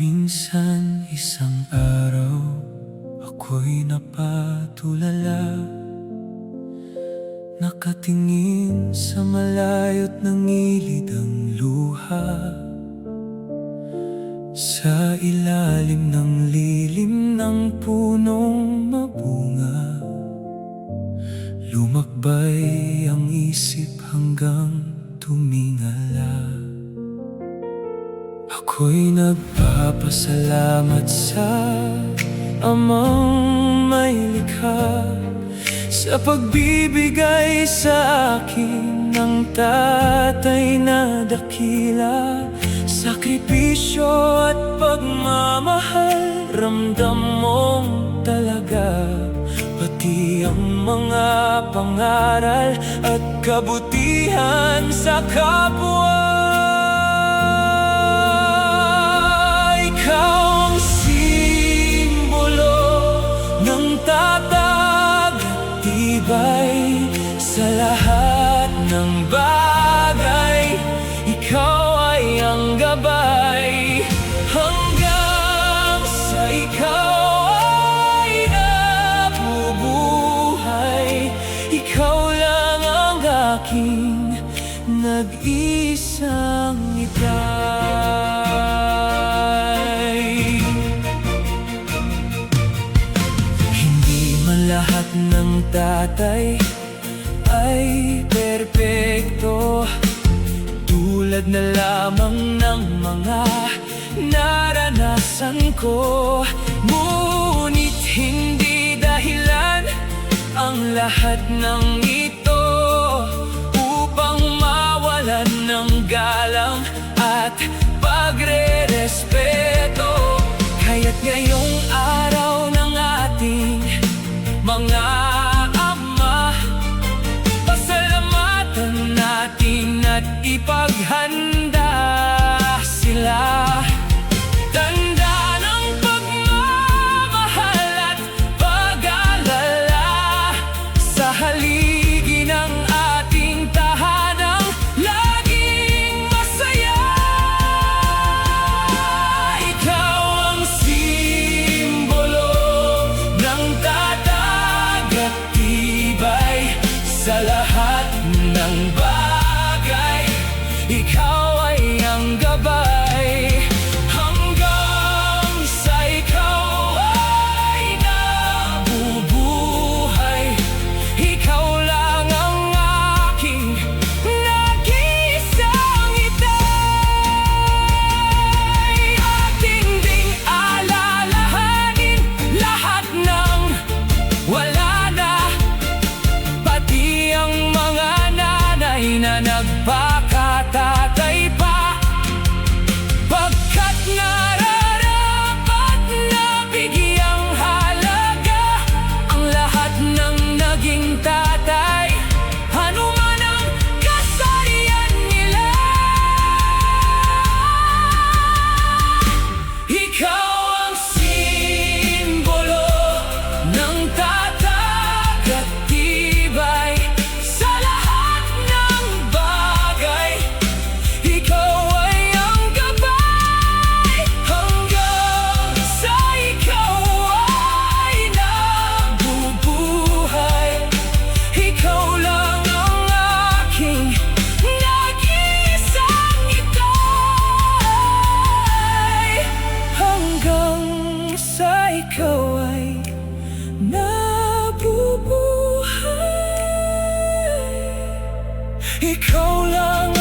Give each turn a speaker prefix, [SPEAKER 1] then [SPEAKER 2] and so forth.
[SPEAKER 1] Minsan isang araw, ako'y napatulala, nakatingin sa malayo't nangilid ang luha. Sa ilalim ng lilim ng punong mabunga, lumakbay ang isip hanggang tumingala. Ako'y nagpapasalamat sa Amang may likha, sa pagbibigay sa akin ng tatay na dakila. Sakripisyo at pagmamahal, ramdam mong talaga. Pati ang mga pangaral at kabutihan sa kapwa. Sa lahat ng bagay, ikaw ay ang gabay. Hanggang sa ikaw ay nabubuhay, ikaw lang ang aking nag-isang itay. Hindi man lahat ng tatay ay perpekto, tulad na lamang ng mga naranasan ko. Ngunit hindi dahilan ang lahat ng ito upang mawalan ng galang at pagre-respeto. Kaya't ngayong araw ng ating mga at ipaghanda sila. Tanda ng pagmamahal at pag-alala sa haligi ng ating tahanang laging masaya. Ikaw ang simbolo ng tatag at tibay sa lahat ng bagay. Ikaw ay ang gabay. Hanggang sa ikaw ay nabubuhay, ikaw lang ang aking nag-iisang itay. Ating ding alalahanin lahat ng wala na, pati ang mga nanay na nagpakatatay pa, pagkat nararapat na bigyang halaga ang lahat ng naging tatay, anuman ang kasarian nila. Ikaw ang simbolo ng tatag at tibay sa lahat ng bagay. Ikaw ay ang gabay. Hanggang sa ikaw ay nabubuhay, ikaw lang ang aking nag-iisang itay. Hanggang sa ikaw ay nabubuhay, ikaw lang